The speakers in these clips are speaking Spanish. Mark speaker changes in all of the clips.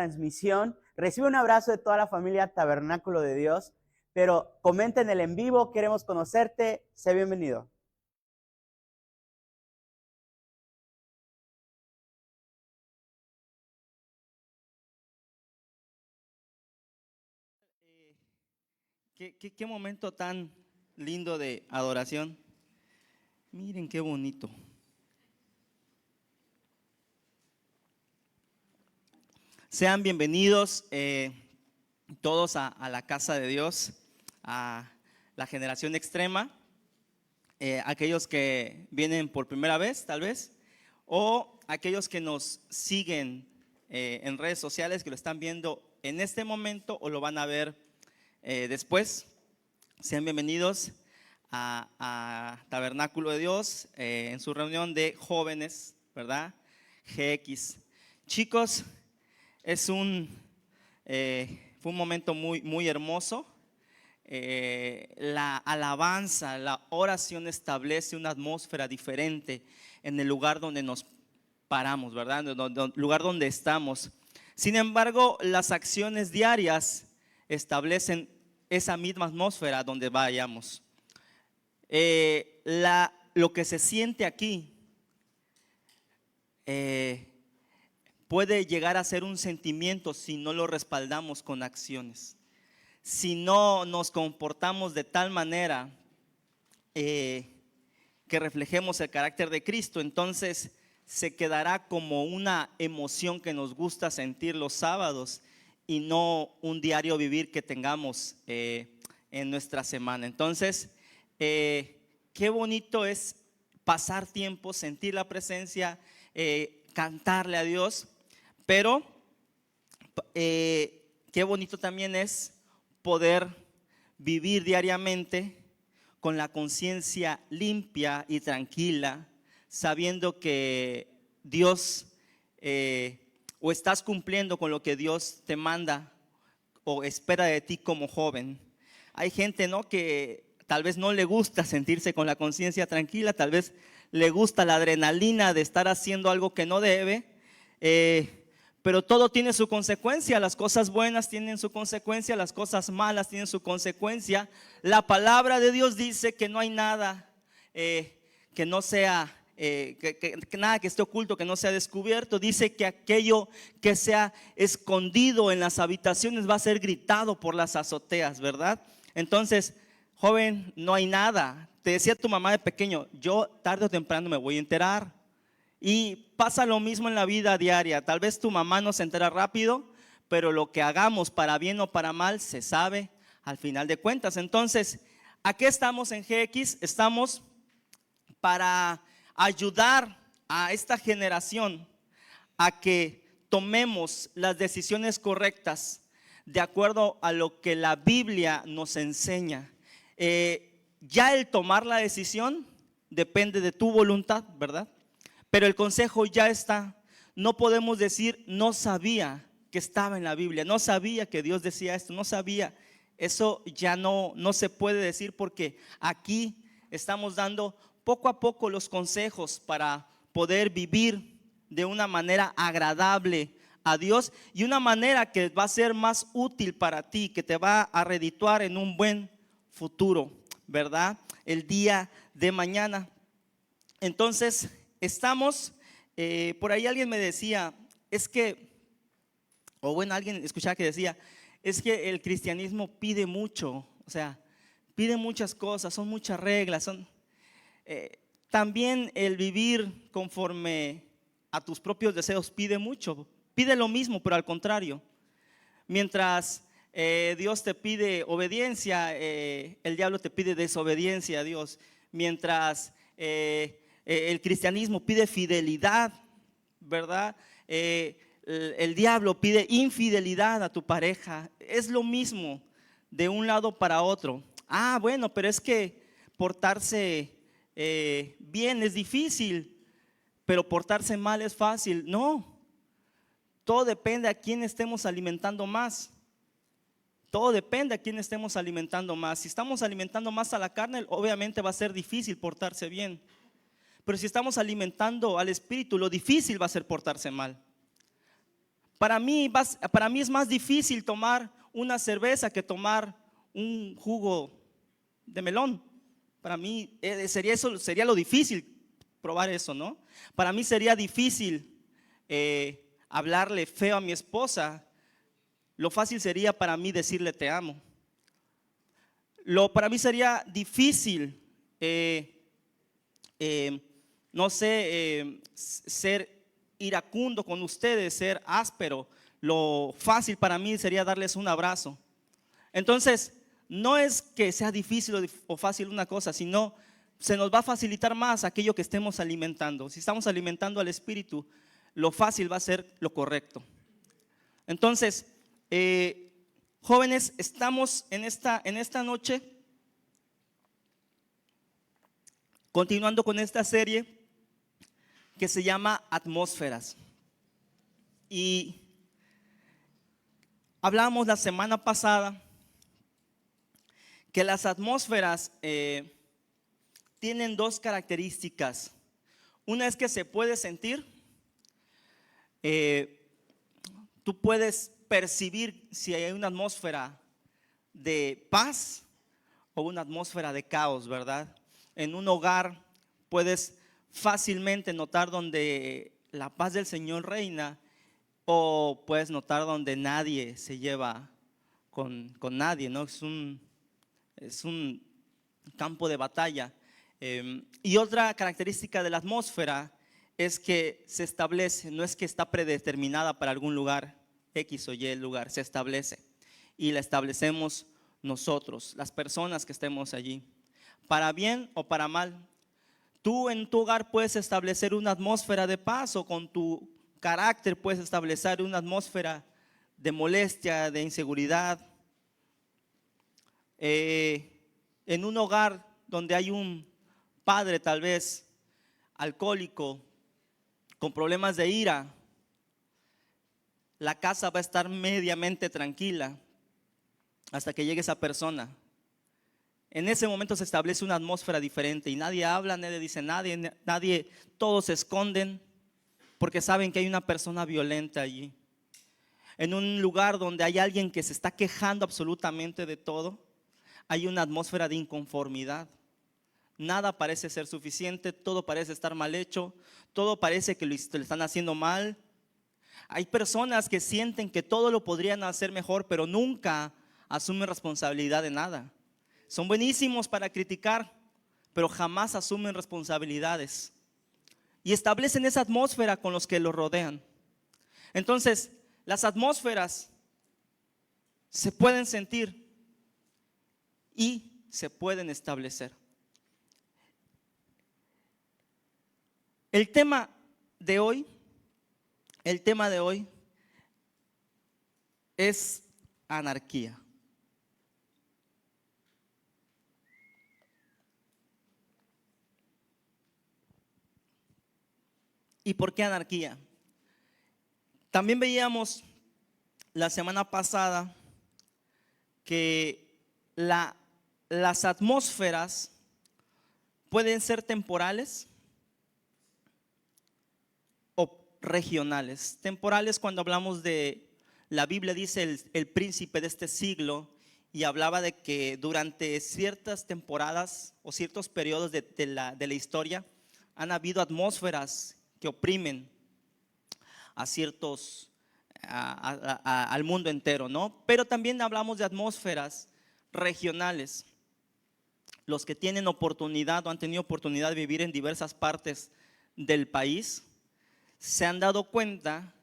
Speaker 1: transmisión. Recibe un abrazo de toda la familia Tabernáculo de Dios, pero comenten el en vivo, queremos conocerte, sé bienvenido.
Speaker 2: Qué momento tan lindo de adoración. Miren qué bonito. Sean bienvenidos todos a la casa de Dios, a la generación extrema, aquellos que vienen por primera vez tal vez, o aquellos que nos siguen en redes sociales, que lo están viendo en este momento o lo van a ver después. Sean bienvenidos a Tabernáculo de Dios en su reunión de jóvenes, ¿verdad? GX. Chicos, fue un momento muy hermoso. La alabanza, la oración establece una atmósfera diferente en el lugar donde nos paramos, ¿verdad? En el lugar donde estamos. Sin embargo, las acciones diarias establecen esa misma atmósfera donde vayamos. Lo que se siente aquí puede llegar a ser un sentimiento si no lo respaldamos con acciones. Si no nos comportamos de tal manera que reflejemos el carácter de Cristo, entonces se quedará como una emoción que nos gusta sentir los sábados y no un diario vivir que tengamos en nuestra semana. Entonces, qué bonito es pasar tiempo, sentir la presencia, cantarle a Dios, pero qué bonito también es poder vivir diariamente con la conciencia limpia y tranquila, sabiendo que Dios o estás cumpliendo con lo que Dios te manda o espera de ti como joven. Hay gente, ¿no?, que tal vez no le gusta sentirse con la conciencia tranquila, tal vez le gusta la adrenalina de estar haciendo algo que no debe, pero todo tiene su consecuencia. Las cosas buenas tienen su consecuencia, las cosas malas tienen su consecuencia. La palabra de Dios dice que no hay nada que no sea que nada que esté oculto, que no sea descubierto. Dice que aquello que sea escondido en las habitaciones va a ser gritado por las azoteas, ¿verdad? Entonces, joven, no hay nada. Te decía tu mamá de pequeño, yo tarde o temprano me voy a enterar. Y pasa lo mismo en la vida diaria. Tal vez tu mamá no se entera rápido, pero lo que hagamos para bien o para mal se sabe al final de cuentas. Entonces, ¿a qué estamos en GX? Estamos para ayudar a esta generación a que tomemos las decisiones correctas de acuerdo a lo que la Biblia nos enseña. Ya el tomar la decisión depende de tu voluntad, ¿verdad? Pero el consejo ya está. No podemos decir no sabía que estaba en la Biblia, no sabía que Dios decía esto, no sabía. Eso ya no se puede decir, porque aquí estamos dando poco a poco los consejos para poder vivir de una manera agradable a Dios y una manera que va a ser más útil para ti, que te va a redituar en un buen futuro, ¿verdad? El día de mañana. Entonces, estamos, por ahí alguien me decía, es que, o bueno, alguien escuchaba que decía, es que el cristianismo pide mucho, o sea, pide muchas cosas, son muchas reglas, también el vivir conforme a tus propios deseos pide mucho, pide lo mismo, pero al contrario. Mientras Dios te pide obediencia, el diablo te pide desobediencia a Dios. Mientras el cristianismo pide fidelidad, ¿verdad? El diablo pide infidelidad a tu pareja. Es lo mismo de un lado para otro. Ah, bueno, pero es que portarse bien es difícil, pero portarse mal es fácil. No, todo depende a quién estemos alimentando más. Todo depende a quién estemos alimentando más. Si estamos alimentando más a la carne, obviamente va a ser difícil portarse bien. Pero si estamos alimentando al espíritu, lo difícil va a ser portarse mal. para mí es más difícil tomar una cerveza que tomar un jugo de melón. Para mí sería lo difícil probar eso, ¿no? Para mí sería difícil hablarle feo a mi esposa. Lo fácil sería para mí decirle te amo. Para mí sería difícil, no sé, ser iracundo con ustedes, ser áspero. Lo fácil para mí sería darles un abrazo. Entonces, no es que sea difícil o fácil una cosa, sino se nos va a facilitar más aquello que estemos alimentando. Si estamos alimentando al espíritu, lo fácil va a ser lo correcto. Entonces, jóvenes, estamos en esta noche continuando con esta serie que se llama Atmósferas. Y hablamos la semana pasada que las atmósferas tienen dos características. Una es que se puede sentir, tú puedes percibir si hay una atmósfera de paz o una atmósfera de caos, ¿verdad? En un hogar puedes fácilmente notar donde la paz del Señor reina, o puedes notar donde nadie se lleva con nadie, ¿no? Es un campo de batalla. Y otra característica de la atmósfera es que se establece, no es que está predeterminada para algún lugar, X o Y lugar, se establece. Y la establecemos nosotros, las personas que estemos allí, para bien o para mal. Tú en tu hogar puedes establecer una atmósfera de paz, o con tu carácter puedes establecer una atmósfera de molestia, de inseguridad. En un hogar donde hay un padre tal vez alcohólico, con problemas de ira, la casa va a estar mediamente tranquila hasta que llegue esa persona. En ese momento se establece una atmósfera diferente y nadie habla, nadie dice nadie, todos se esconden porque saben que hay una persona violenta allí. En un lugar donde hay alguien que se está quejando absolutamente de todo, hay una atmósfera de inconformidad. Nada parece ser suficiente, todo parece estar mal hecho, todo parece que le están haciendo mal. Hay personas que sienten que todo lo podrían hacer mejor, pero nunca asumen responsabilidad de nada. Son buenísimos para criticar, pero jamás asumen responsabilidades. Y establecen esa atmósfera con los que los rodean. Entonces, las atmósferas se pueden sentir y se pueden establecer. El tema de hoy es anarquía. ¿Y por qué anarquía? También veíamos la semana pasada que las atmósferas pueden ser temporales o regionales. Temporales cuando hablamos de, la Biblia dice el príncipe de este siglo, y hablaba de que durante ciertas temporadas o ciertos periodos de la historia han habido atmósferas que oprimen a ciertos, al mundo entero, ¿no? Pero también hablamos de atmósferas regionales. Los que tienen oportunidad o han tenido oportunidad de vivir en diversas partes del país se han dado cuenta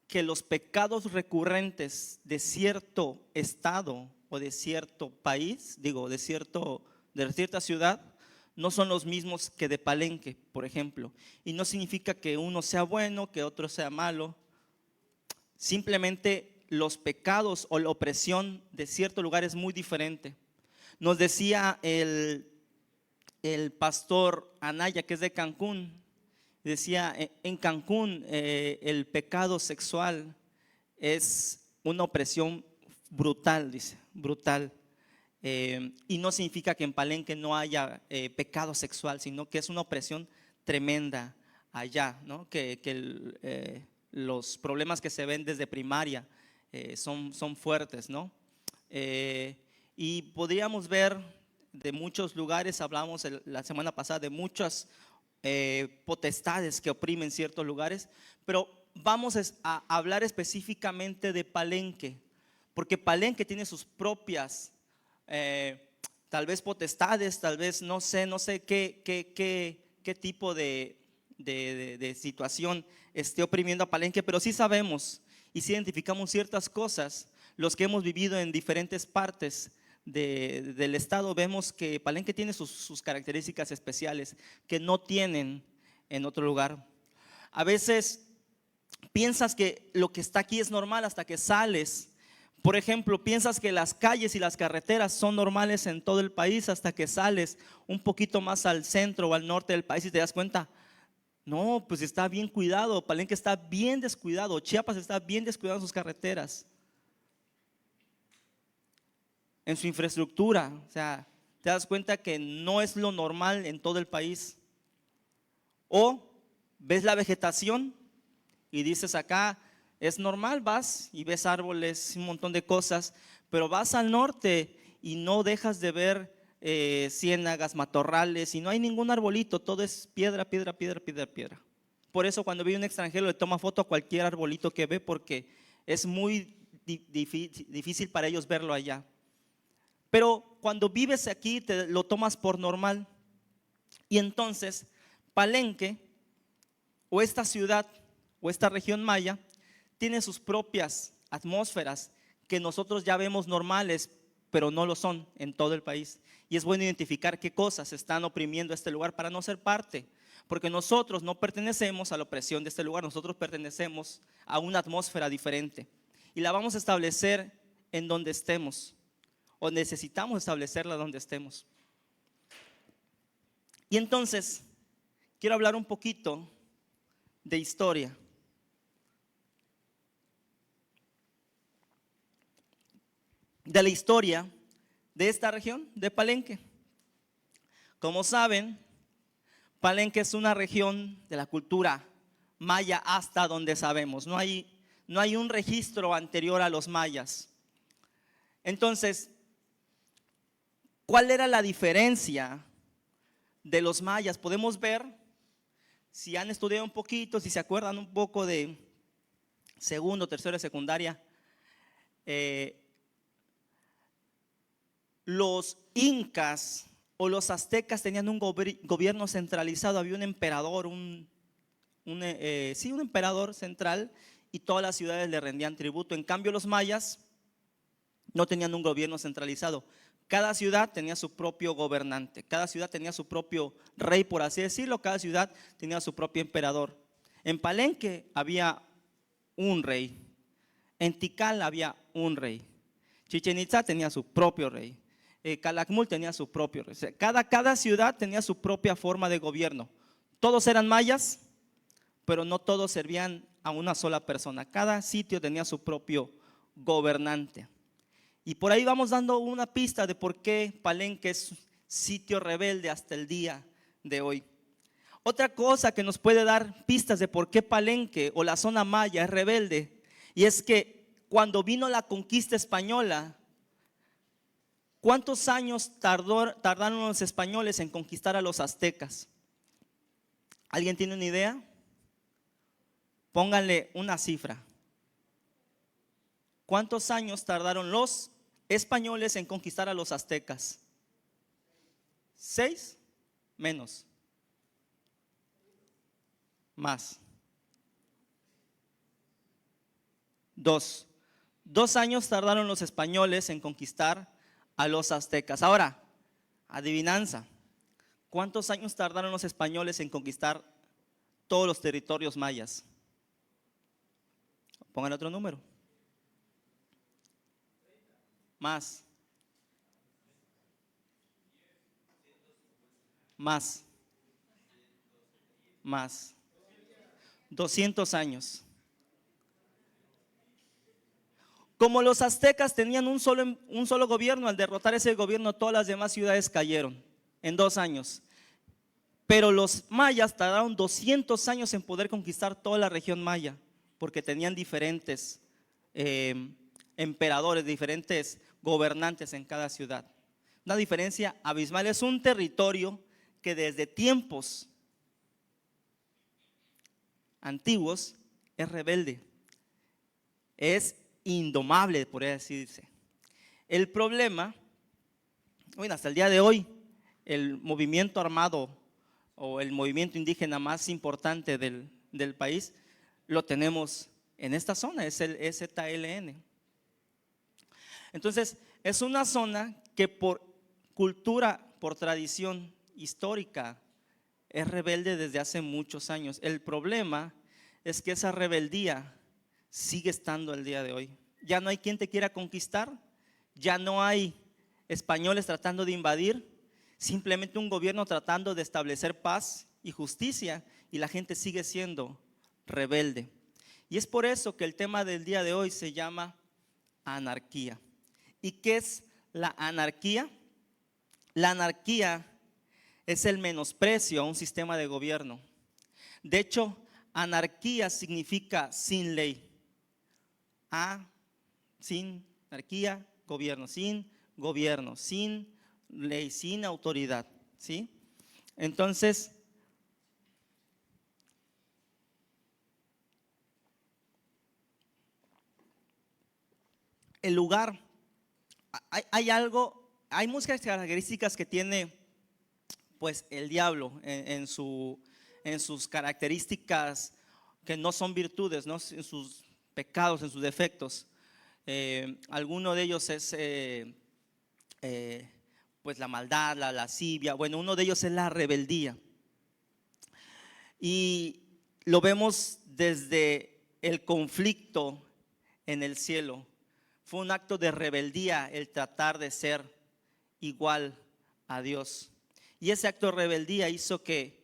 Speaker 2: que los pecados recurrentes de cierto estado o de cierto país, de cierta ciudad, no son los mismos que de Palenque, por ejemplo. Y no significa que uno sea bueno, que otro sea malo. Simplemente los pecados o la opresión de cierto lugar es muy diferente. Nos decía el pastor Anaya, que es de Cancún, decía, en Cancún el pecado sexual es una opresión brutal, dice, brutal. Y no significa que en Palenque no haya pecado sexual, sino que es una opresión tremenda allá, ¿no? Que los problemas que se ven desde primaria son fuertes, ¿no? Y podríamos ver de muchos lugares, hablamos la semana pasada de muchas potestades que oprimen ciertos lugares, pero vamos a hablar específicamente de Palenque, porque Palenque tiene sus propias tal vez potestades, tal vez no sé qué tipo de situación esté oprimiendo a Palenque, pero sí sabemos y sí identificamos ciertas cosas. Los que hemos vivido en diferentes partes del estado, vemos que Palenque tiene sus características especiales que no tienen en otro lugar. A veces piensas que lo que está aquí es normal hasta que sales. Por ejemplo, piensas que las calles y las carreteras son normales en todo el país hasta que sales un poquito más al centro o al norte del país y te das cuenta, no, pues está bien cuidado, Palenque está bien descuidado, Chiapas está bien descuidado en sus carreteras, en su infraestructura. O sea, te das cuenta que no es lo normal en todo el país. O ves la vegetación y dices, acá es normal, vas y ves árboles, un montón de cosas, pero vas al norte y no dejas de ver ciénagas, matorrales, y no hay ningún arbolito, todo es piedra, piedra, piedra, piedra, piedra. Por eso cuando viene un extranjero le toma foto a cualquier arbolito que ve, porque es muy difícil para ellos verlo allá. Pero cuando vives aquí te lo tomas por normal. Y entonces Palenque, o esta ciudad o esta región maya, tiene sus propias atmósferas que nosotros ya vemos normales, pero no lo son en todo el país. Y es bueno identificar qué cosas están oprimiendo este lugar para no ser parte, porque nosotros no pertenecemos a la opresión de este lugar, nosotros pertenecemos a una atmósfera diferente y la vamos a establecer en donde estemos, o necesitamos establecerla donde estemos. Y entonces quiero hablar un poquito de historia. De la historia de esta región, de Palenque. Como saben, Palenque es una región de la cultura maya hasta donde sabemos. No hay un registro anterior a los mayas. Entonces, ¿cuál era la diferencia de los mayas? Podemos ver, si han estudiado un poquito, si se acuerdan un poco de segundo, tercero de secundaria, los incas o los aztecas tenían un gobierno centralizado, había un emperador, un emperador central, y todas las ciudades le rendían tributo. En cambio, los mayas no tenían un gobierno centralizado. Cada ciudad tenía su propio gobernante, cada ciudad tenía su propio rey, por así decirlo, cada ciudad tenía su propio emperador. En Palenque había un rey, en Tikal había un rey, Chichén Itzá tenía su propio rey, Calakmul tenía su propio rey. O sea, cada ciudad tenía su propia forma de gobierno. Todos eran mayas, pero no todos servían a una sola persona. Cada sitio tenía su propio gobernante. Y por ahí vamos dando una pista de por qué Palenque es sitio rebelde hasta el día de hoy. Otra cosa que nos puede dar pistas de por qué Palenque o la zona maya es rebelde, y es que cuando vino la conquista española, ¿cuántos años tardaron los españoles en conquistar a los aztecas? ¿Alguien tiene una idea? Pónganle una cifra. ¿Cuántos años tardaron los españoles en conquistar a los aztecas? 6, menos, más. 2 años tardaron los españoles en conquistar a los aztecas. Ahora, adivinanza, ¿cuántos años tardaron los españoles en conquistar todos los territorios mayas? Pongan otro número. Más. 200 años. Como los aztecas tenían un solo gobierno, al derrotar ese gobierno todas las demás ciudades cayeron en 2 años. Pero los mayas tardaron 200 años en poder conquistar toda la región maya. porque tenían diferentes emperadores, diferentes gobernantes en cada ciudad. Una diferencia abismal. Es un territorio que desde tiempos antiguos es rebelde, es indomable, por así decirse. El problema, bueno, hasta el día de hoy, el movimiento armado o el movimiento indígena más importante del país lo tenemos en esta zona, es el EZLN. Entonces, es una zona que por cultura, por tradición histórica, es rebelde desde hace muchos años. El problema es que esa rebeldía sigue estando el día de hoy. Ya no hay quien te quiera conquistar, ya no hay españoles tratando de invadir, simplemente un gobierno tratando de establecer paz y justicia, y la gente sigue siendo rebelde. Y es por eso que el tema del día de hoy se llama anarquía. ¿Y qué es la anarquía? La anarquía es el menosprecio a un sistema de gobierno. De hecho, anarquía significa sin ley. Sin anarquía, gobierno, sin ley, sin autoridad, ¿sí? Entonces, el lugar, hay muchas características que tiene pues el diablo en sus características que no son virtudes, ¿no? En sus pecados, en sus defectos. Alguno de ellos es pues la maldad, la lascivia. Bueno, uno de ellos es la rebeldía. Y lo vemos desde el conflicto en el cielo. Fue un acto de rebeldía el tratar de ser igual a Dios. Y ese acto de rebeldía hizo que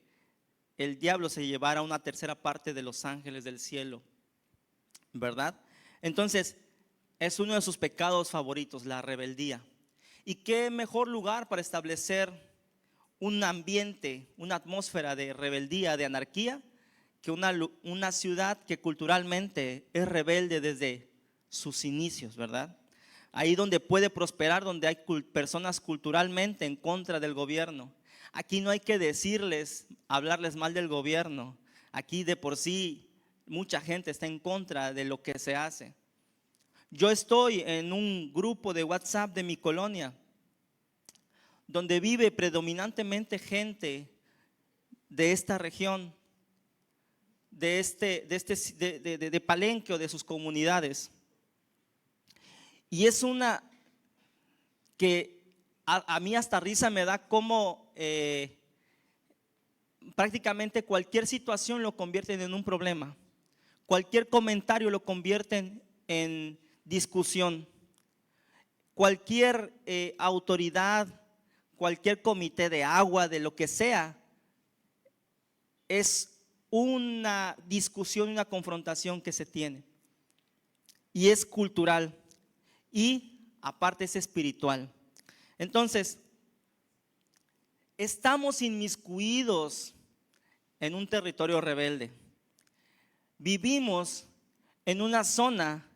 Speaker 2: el diablo se llevara una tercera parte de los ángeles del cielo, ¿verdad? Entonces, es uno de sus pecados favoritos, la rebeldía. ¿Y qué mejor lugar para establecer un ambiente, una atmósfera de rebeldía, de anarquía, que una ciudad que culturalmente es rebelde desde sus inicios, ¿verdad? Ahí donde puede prosperar, donde hay personas culturalmente en contra del gobierno. Aquí no hay que hablarles mal del gobierno. Aquí de por sí mucha gente está en contra de lo que se hace. Yo estoy en un grupo de WhatsApp de mi colonia, donde vive predominantemente de esta región, de Palenque o de sus comunidades. Y es una que a mí hasta risa me da como prácticamente cualquier situación lo convierten en un problema. Cualquier comentario lo convierten en discusión. Cualquier autoridad, cualquier comité de agua, de lo que sea, es una discusión, una confrontación que se tiene. Y es cultural y aparte es espiritual. Entonces, estamos inmiscuidos en un territorio rebelde. Vivimos en una zona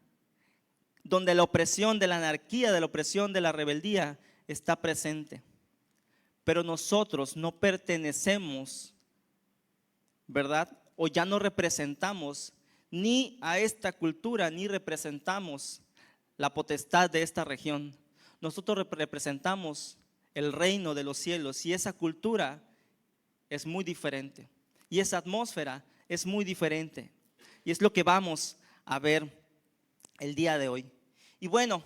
Speaker 2: donde la opresión de la anarquía, de la opresión de la rebeldía está presente. Pero nosotros no pertenecemos, ¿verdad? O ya no representamos ni a esta cultura, ni representamos la potestad de esta región. Nosotros representamos el reino de los cielos y esa cultura es muy diferente. Y esa atmósfera es muy diferente. Y es lo que vamos a ver el día de hoy. Y bueno,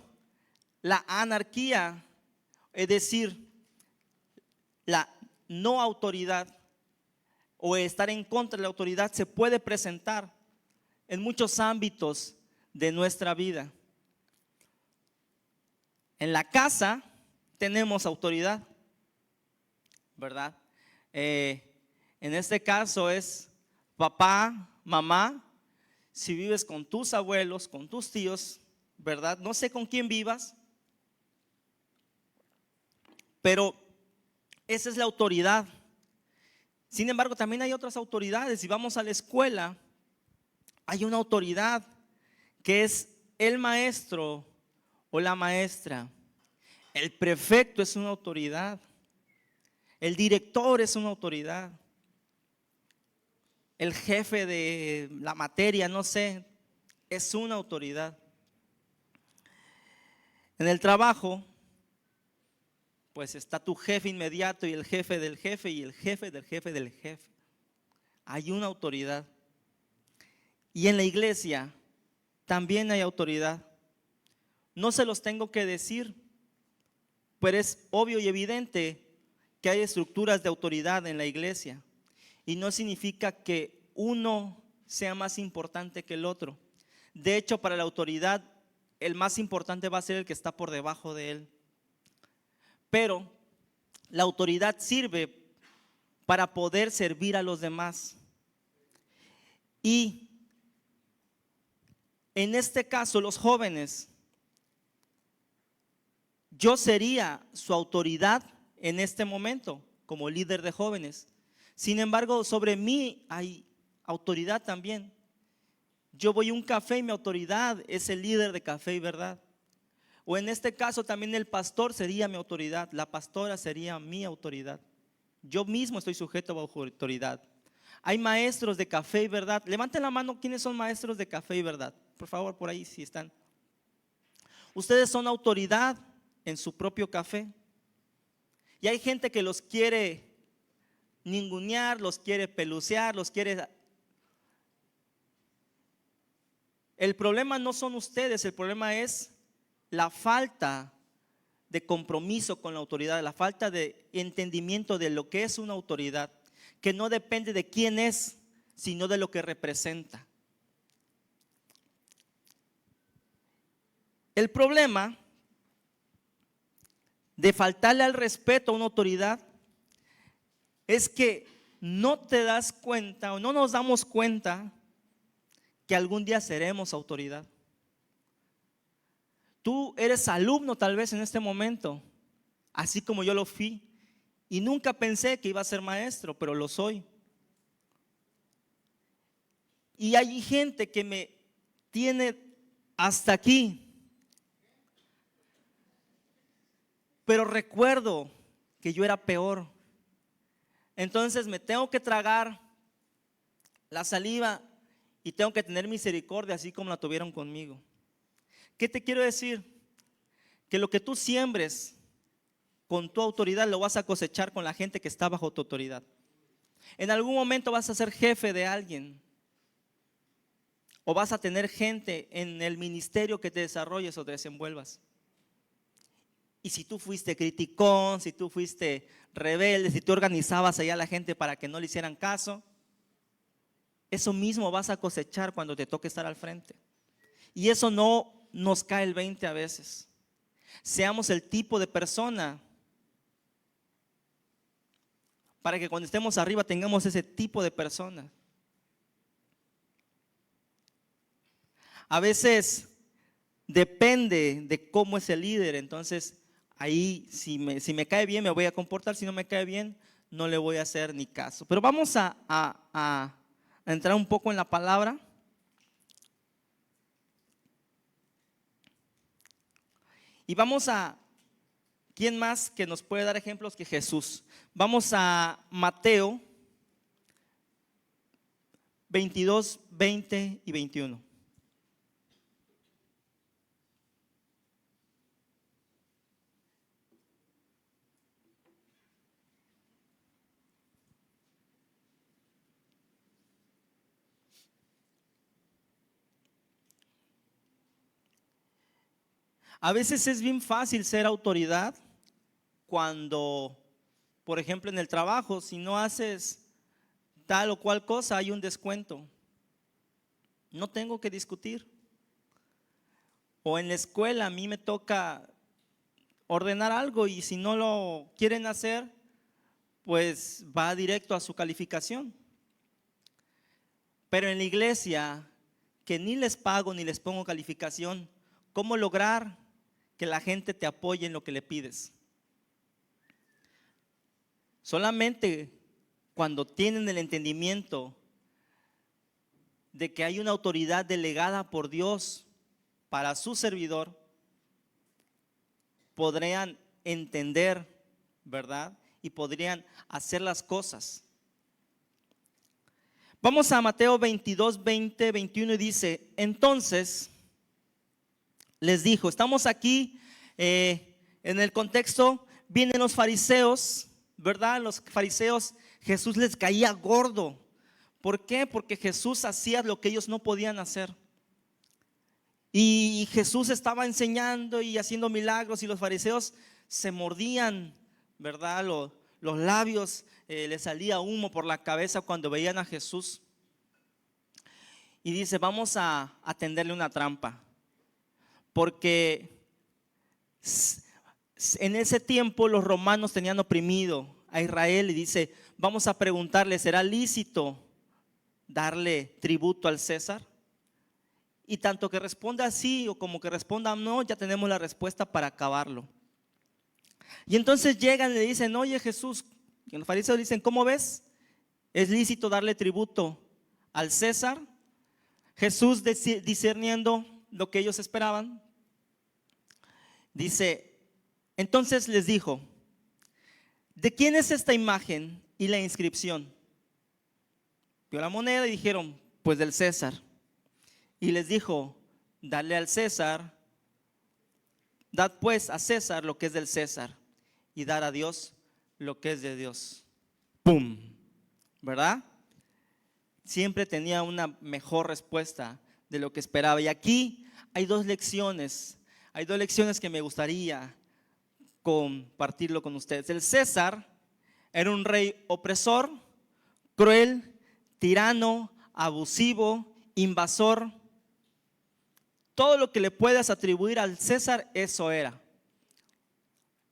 Speaker 2: la anarquía, es decir, la no autoridad o estar en contra de la autoridad se puede presentar en muchos ámbitos de nuestra vida. En la casa tenemos autoridad, ¿verdad? En este caso es papá, mamá. Si vives con tus abuelos, con tus tíos, ¿verdad? No sé con quién vivas, pero esa es la autoridad. Sin embargo, también hay otras autoridades. Si vamos a la escuela, hay una autoridad que es el maestro o la maestra. El prefecto es una autoridad. El director es una autoridad. El jefe de la materia, no sé, es una autoridad. En el trabajo, pues está tu jefe inmediato y el jefe del jefe y el jefe del jefe del jefe. Hay una autoridad. Y en la iglesia también hay autoridad. No se los tengo que decir, pero es obvio y evidente que hay estructuras de autoridad en la iglesia. Y no significa que uno sea más importante que el otro. De hecho, para la autoridad, el más importante va a ser el que está por debajo de él. Pero la autoridad sirve para poder servir a los demás. Y en este caso, los jóvenes, yo sería su autoridad en este momento como líder de jóvenes. Sin embargo, sobre mí hay autoridad también. Yo voy a un café y mi autoridad es el líder de Café y Verdad. O en este caso también el pastor sería mi autoridad, la pastora sería mi autoridad. Yo mismo estoy sujeto bajo autoridad. Hay maestros de Café y Verdad. Levanten la mano, ¿quiénes son maestros de Café y Verdad? Por favor, por ahí si están. Ustedes son autoridad en su propio café. Y hay gente que los quiere ningunear, los quiere pelucear, los quiere... El problema no son ustedes, el problema es la falta de compromiso con la autoridad, la falta de entendimiento de lo que es una autoridad, que no depende de quién es, sino de lo que representa. El problema de faltarle al respeto a una autoridad es que no te das cuenta o no nos damos cuenta que algún día seremos autoridad. Tú eres alumno tal vez en este momento, así como yo lo fui, y nunca pensé que iba a ser maestro, pero lo soy. Y hay gente que me tiene hasta aquí, pero recuerdo que yo era peor. Entonces me tengo que tragar la saliva y tengo que tener misericordia así como la tuvieron conmigo. ¿Qué te quiero decir? Que lo que tú siembres con tu autoridad lo vas a cosechar con la gente que está bajo tu autoridad. En algún momento vas a ser jefe de alguien o vas a tener gente en el ministerio que te desarrolles o te desenvuelvas. Y si tú fuiste criticón, si tú fuiste rebelde, si tú organizabas allá a la gente para que no le hicieran caso, eso mismo vas a cosechar cuando te toque estar al frente. Y eso no nos cae el 20 a veces. Seamos el tipo de persona para que cuando estemos arriba tengamos ese tipo de persona. A veces depende de cómo es el líder, entonces ahí si me cae bien me voy a comportar, si no me cae bien no le voy a hacer ni caso. Pero vamos a entrar un poco en la palabra. Y vamos a, ¿quién más que nos puede dar ejemplos que Jesús? Vamos a Mateo 22, 20 y 21. A veces es bien fácil ser autoridad cuando, por ejemplo, en el trabajo, si no haces tal o cual cosa, hay un descuento. No tengo que discutir. O en la escuela a mí me toca ordenar algo y si no lo quieren hacer, pues va directo a su calificación. Pero en la iglesia, que ni les pago ni les pongo calificación, ¿cómo lograr que la gente te apoye en lo que le pides? Solamente cuando tienen el entendimiento de que hay una autoridad delegada por Dios para su servidor, podrían entender, ¿verdad? Y podrían hacer las cosas. Vamos a Mateo 22, 20, 21 y dice, entonces les dijo, estamos aquí en el contexto, vienen los fariseos, ¿verdad? Los fariseos, Jesús les caía gordo. ¿Por qué? Porque Jesús hacía lo que ellos no podían hacer. Y Jesús estaba enseñando y haciendo milagros y los fariseos se mordían, ¿verdad? Los labios, les salía humo por la cabeza cuando veían a Jesús. Y dice, vamos a tenderle una trampa. Porque en ese tiempo los romanos tenían oprimido a Israel y dice, vamos a preguntarle, ¿será lícito darle tributo al César? Y tanto que responda sí o como que responda no, ya tenemos la respuesta para acabarlo. Y entonces llegan y le dicen, oye Jesús, y los fariseos dicen, ¿cómo ves? ¿Es lícito darle tributo al César? Jesús, discerniendo lo que ellos esperaban, dice, entonces les dijo, ¿de quién es esta imagen y la inscripción? Vio la moneda y dijeron, pues del César. Y les dijo, dale al César, dad pues a César lo que es del César y dar a Dios lo que es de Dios. ¡Pum! ¿Verdad? Siempre tenía una mejor respuesta de lo que esperaba. Y aquí hay dos lecciones que me gustaría compartirlo con ustedes. El César era un rey opresor, cruel, tirano, abusivo, invasor. Todo lo que le puedas atribuir al César, eso era.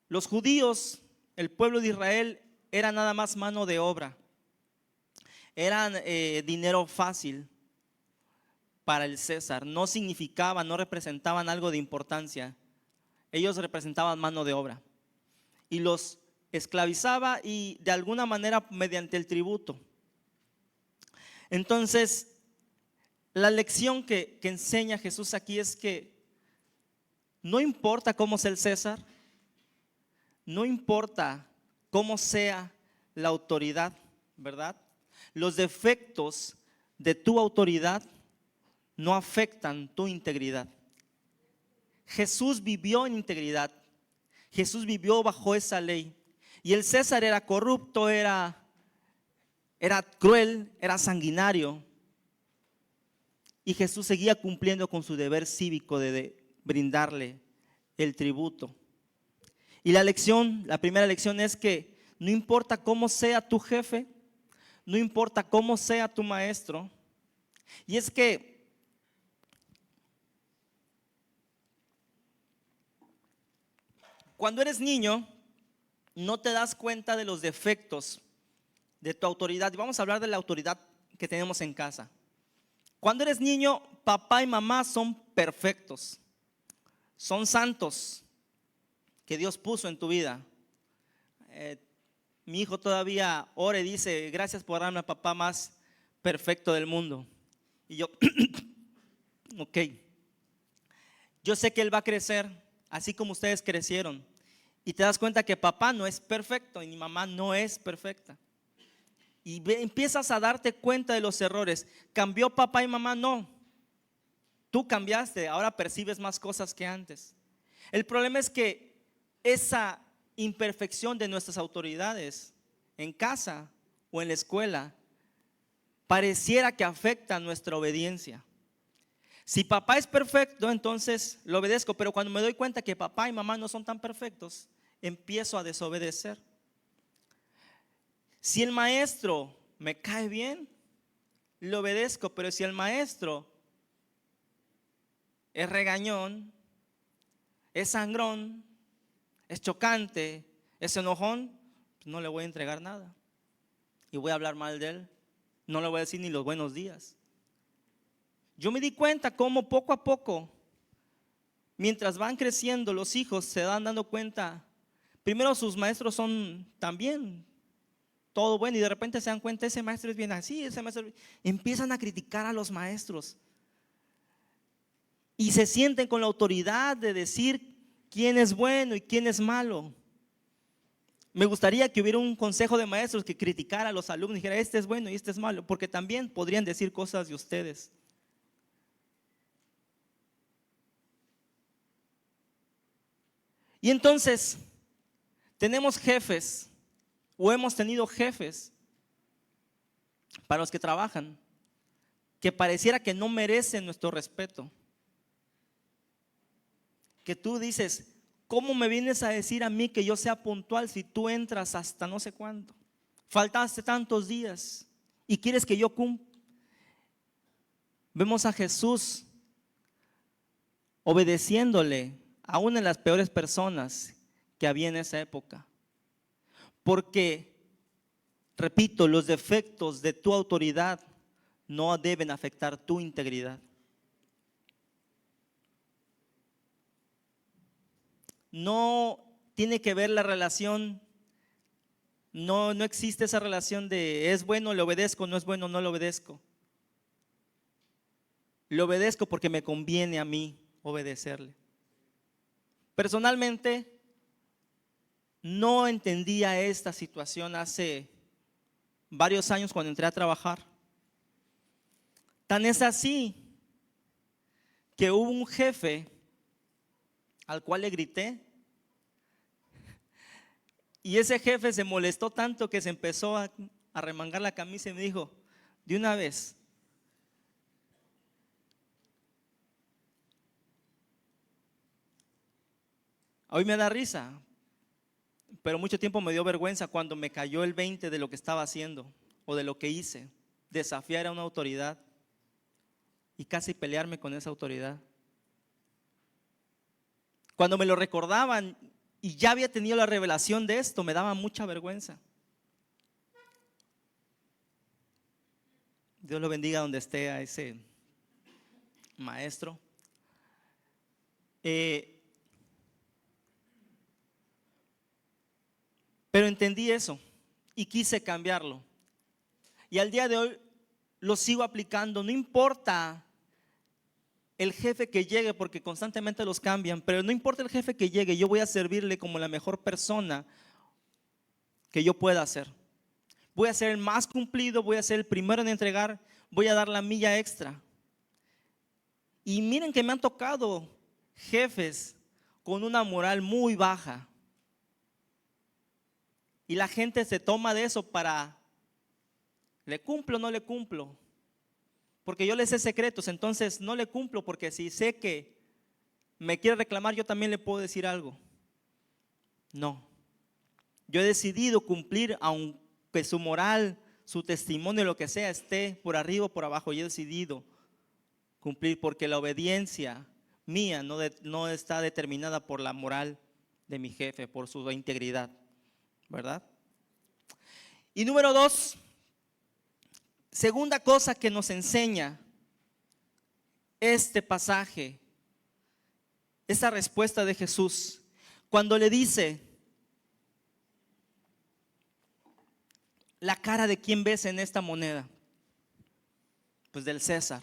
Speaker 2: Los judíos, el pueblo de Israel, era nada más mano de obra. Eran dinero fácil para el César. No significaban, no representaban algo de importancia. Ellos representaban mano de obra. Y los esclavizaba y de alguna manera mediante el tributo. Entonces, la lección que enseña Jesús aquí es que no importa cómo sea el César, no importa cómo sea la autoridad, ¿verdad? Los defectos de tu autoridad no afectan tu integridad. Jesús vivió en integridad, Jesús vivió bajo esa ley. Y el César era corrupto, era cruel, era sanguinario. Y Jesús seguía cumpliendo con su deber cívico de brindarle el tributo. Y la primera lección es que no importa cómo sea tu jefe, no importa cómo sea tu maestro. Y es que cuando eres niño, no te das cuenta de los defectos de tu autoridad. Y vamos a hablar de la autoridad que tenemos en casa. Cuando eres niño, papá y mamá son perfectos, son santos que Dios puso en tu vida. Mi hijo todavía ora y dice, gracias por darme al papá más perfecto del mundo. Y yo, ok, yo sé que él va a crecer así como ustedes crecieron. Y te das cuenta que papá no es perfecto y mi mamá no es perfecta. Y empiezas a darte cuenta de los errores. ¿Cambió papá y mamá? No. Tú cambiaste, ahora percibes más cosas que antes. El problema es que esa imperfección de nuestras autoridades en casa o en la escuela pareciera que afecta nuestra obediencia. Si papá es perfecto, entonces lo obedezco, pero cuando me doy cuenta que papá y mamá no son tan perfectos, empiezo a desobedecer. Si el maestro me cae bien, le obedezco, pero si el maestro es regañón, es sangrón, es chocante, es enojón, pues no le voy a entregar nada y voy a hablar mal de él. No le voy a decir ni los buenos días. Yo me di cuenta cómo poco a poco, mientras van creciendo los hijos, se van dando cuenta. Primero sus maestros son también todo bueno, y de repente se dan cuenta, ese maestro es bien así, ese maestro. Empiezan a criticar a los maestros y se sienten con la autoridad de decir quién es bueno y quién es malo. Me gustaría que hubiera un consejo de maestros que criticara a los alumnos y dijera, este es bueno y este es malo, porque también podrían decir cosas de ustedes. Y entonces tenemos jefes, o hemos tenido jefes para los que trabajan, que pareciera que no merecen nuestro respeto. Que tú dices, ¿cómo me vienes a decir a mí que yo sea puntual si tú entras hasta no sé cuánto? Faltaste tantos días y quieres que yo cumpla. Vemos a Jesús obedeciéndole aún en las peores personas que había en esa época. Porque, repito, los defectos de tu autoridad no deben afectar tu integridad. No tiene que ver la relación, no existe esa relación de es bueno, le obedezco, no es bueno, no le obedezco. Le obedezco porque me conviene a mí obedecerle. Personalmente, no entendía esta situación hace varios años cuando entré a trabajar. Tan es así que hubo un jefe al cual le grité, y ese jefe se molestó tanto que se empezó a remangar la camisa y me dijo, de una vez, hoy me da risa, pero mucho tiempo me dio vergüenza cuando me cayó el 20 de lo que estaba haciendo o de lo que hice, desafiar a una autoridad y casi pelearme con esa autoridad. Cuando me lo recordaban y ya había tenido la revelación de esto, me daba mucha vergüenza. Dios lo bendiga donde esté a ese maestro. Pero entendí eso y quise cambiarlo. Y al día de hoy lo sigo aplicando. No importa el jefe que llegue, porque constantemente los cambian, pero no importa el jefe que llegue, yo voy a servirle como la mejor persona que yo pueda ser. Voy a ser el más cumplido, voy a ser el primero en entregar, voy a dar la milla extra. Y miren que me han tocado jefes con una moral muy baja. Y la gente se toma de eso para, ¿le cumplo o no le cumplo? Porque yo le sé secretos, entonces no le cumplo, porque si sé que me quiere reclamar, yo también le puedo decir algo. No, yo he decidido cumplir aunque su moral, su testimonio, lo que sea, esté por arriba o por abajo. Yo he decidido cumplir porque la obediencia mía no está determinada por la moral de mi jefe, por su integridad, ¿verdad? Y número 2, segunda cosa que nos enseña este pasaje, esta respuesta de Jesús, cuando le dice, ¿la cara de quién ves en esta moneda? Pues del César.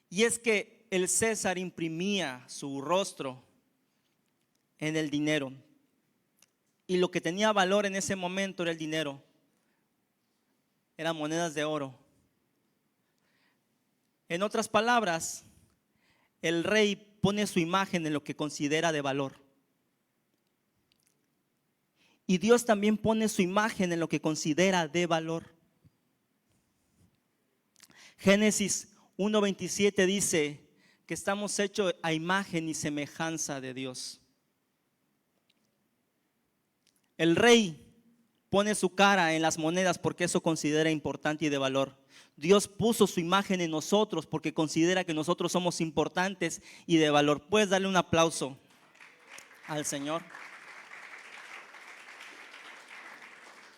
Speaker 2: Y es que el César imprimía su rostro en el dinero. Y lo que tenía valor en ese momento era el dinero. Eran monedas de oro. En otras palabras, el rey pone su imagen en lo que considera de valor. Y Dios también pone su imagen en lo que considera de valor. Génesis 1:27 dice que estamos hechos a imagen y semejanza de Dios. El rey pone su cara en las monedas porque eso considera importante y de valor. Dios puso su imagen en nosotros porque considera que nosotros somos importantes y de valor. ¿Puedes darle un aplauso al Señor?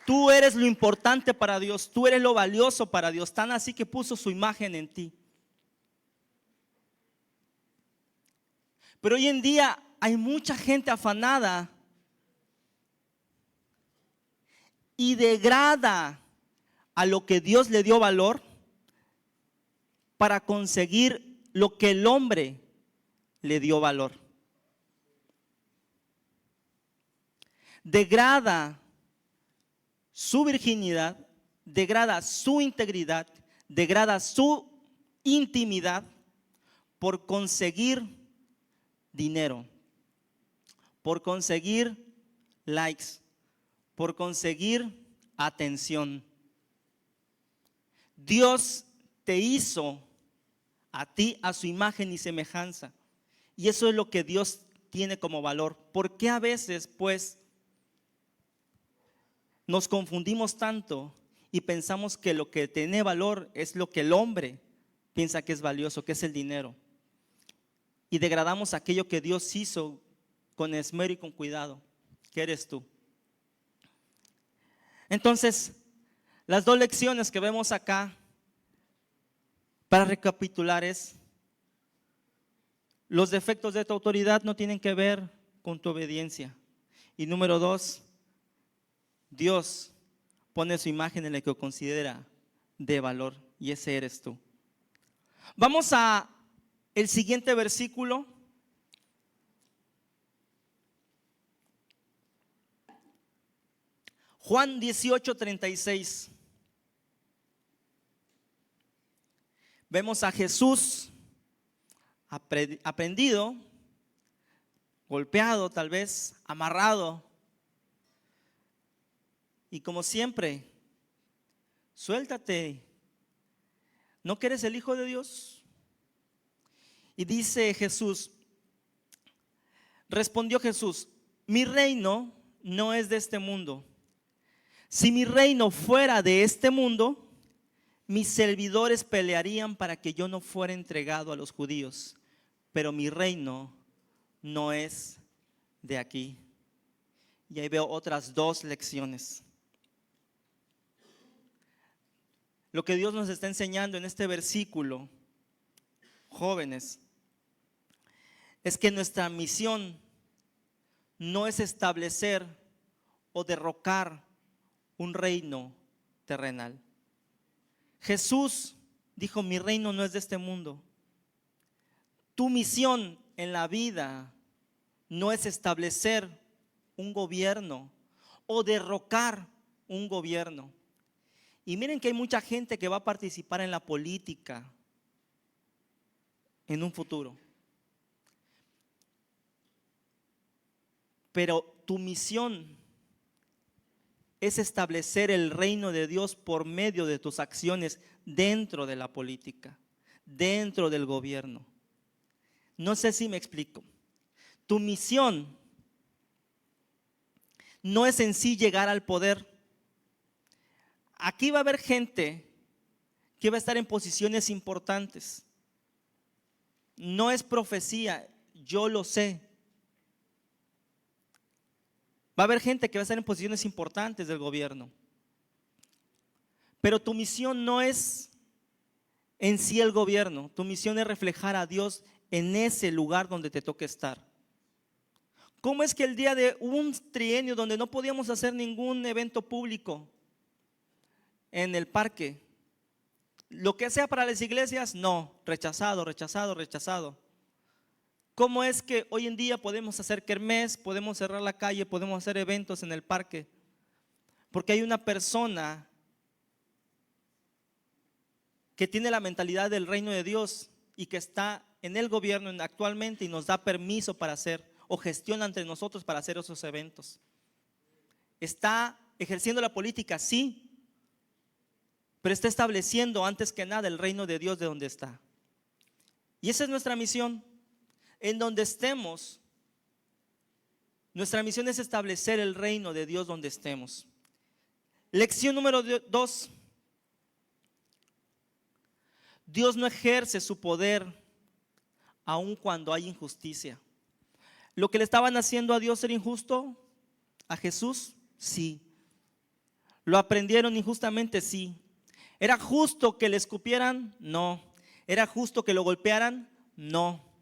Speaker 2: Tú eres lo importante para Dios, tú eres lo valioso para Dios, tan así que puso su imagen en ti. Pero hoy en día hay mucha gente afanada y degrada a lo que Dios le dio valor para conseguir lo que el hombre le dio valor. Degrada su virginidad, degrada su integridad, degrada su intimidad por conseguir dinero, por conseguir likes, por conseguir atención. Dios te hizo a ti a su imagen y semejanza, y eso es lo que Dios tiene como valor. ¿Por qué a veces, pues, nos confundimos tanto y pensamos que lo que tiene valor es lo que el hombre piensa que es valioso, que es el dinero? Y degradamos aquello que Dios hizo con esmero y con cuidado, que eres tú. Entonces, las dos lecciones que vemos acá, para recapitular, es: los defectos de tu autoridad no tienen que ver con tu obediencia. Y número 2, Dios pone su imagen en la que considera de valor, y ese eres tú. Vamos a el siguiente versículo. Juan 18:36. Vemos a Jesús aprendido, golpeado, tal vez amarrado. Y como siempre, suéltate, ¿no que eres el Hijo de Dios? Y dice Jesús, respondió Jesús: mi reino no es de este mundo. Si mi reino fuera de este mundo, mis servidores pelearían para que yo no fuera entregado a los judíos, pero mi reino no es de aquí. Y ahí veo otras dos lecciones. Lo que Dios nos está enseñando en este versículo, jóvenes, es que nuestra misión no es establecer o derrocar un reino terrenal. Jesús dijo: mi reino no es de este mundo. Tu misión en la vida no es establecer un gobierno o derrocar un gobierno. Y miren que hay mucha gente que va a participar en la política en un futuro. Pero tu misión es establecer el reino de Dios por medio de tus acciones dentro de la política, dentro del gobierno. No sé si me explico. Tu misión no es en sí llegar al poder. Aquí va a haber gente que va a estar en posiciones importantes. No es profecía, yo lo sé. Va a haber gente que va a estar en posiciones importantes del gobierno. Pero tu misión no es en sí el gobierno. Tu misión es reflejar a Dios en ese lugar donde te toque estar. ¿Cómo es que el día de un trienio donde no podíamos hacer ningún evento público en el parque, lo que sea para las iglesias, no, rechazado, rechazado, rechazado? ¿Cómo es que hoy en día podemos hacer kermés, podemos cerrar la calle, podemos hacer eventos en el parque? Porque hay una persona que tiene la mentalidad del reino de Dios y que está en el gobierno actualmente y nos da permiso para hacer o gestiona entre nosotros para hacer esos eventos. Está ejerciendo la política, sí, pero está estableciendo antes que nada el reino de Dios de donde está. Y esa es nuestra misión. En donde estemos, nuestra misión es establecer el reino de Dios donde estemos. Lección número 2. Dios no ejerce su poder aun cuando hay injusticia. ¿Lo que le estaban haciendo a Dios era injusto? ¿A Jesús? Sí. ¿Lo aprendieron injustamente? Sí. ¿Era justo que le escupieran? No. ¿Era justo que lo golpearan? No.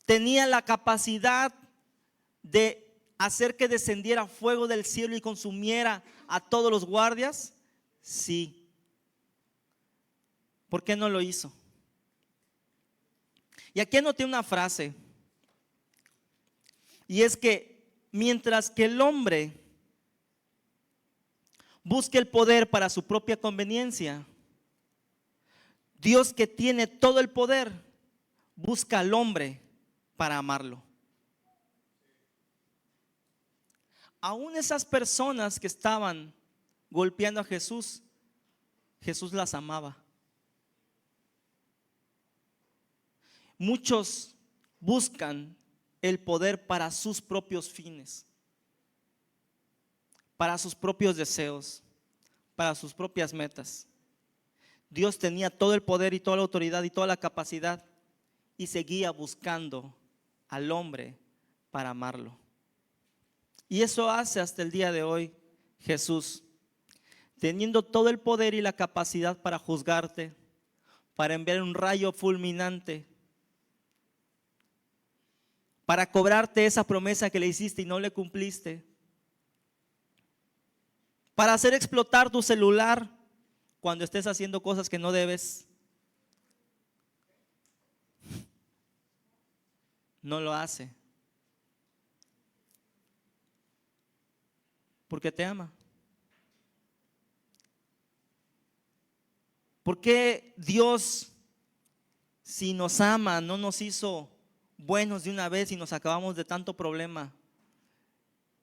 Speaker 2: Tenía la capacidad de hacer que descendiera fuego del cielo y consumiera a todos los guardias? Sí. ¿Por qué no lo hizo? Y aquí anoté una frase, y es que mientras que el hombre busque el poder para su propia conveniencia, Dios, que tiene todo el poder, busca al hombre para amarlo. Aún esas personas que estaban golpeando a Jesús, Jesús las amaba. Muchos buscan el poder para sus propios fines, para sus propios deseos, para sus propias metas. Dios tenía todo el poder y toda la autoridad y toda la capacidad, y seguía buscando al hombre para amarlo. Y eso hace hasta el día de hoy Jesús, teniendo todo el poder y la capacidad para juzgarte, para enviar un rayo fulminante, para cobrarte esa promesa que le hiciste y no le cumpliste, para hacer explotar tu celular cuando estés haciendo cosas que no debes. No lo hace, porque te ama. ¿Por qué Dios, si nos ama, no nos hizo buenos de una vez y nos acabamos de tanto problema?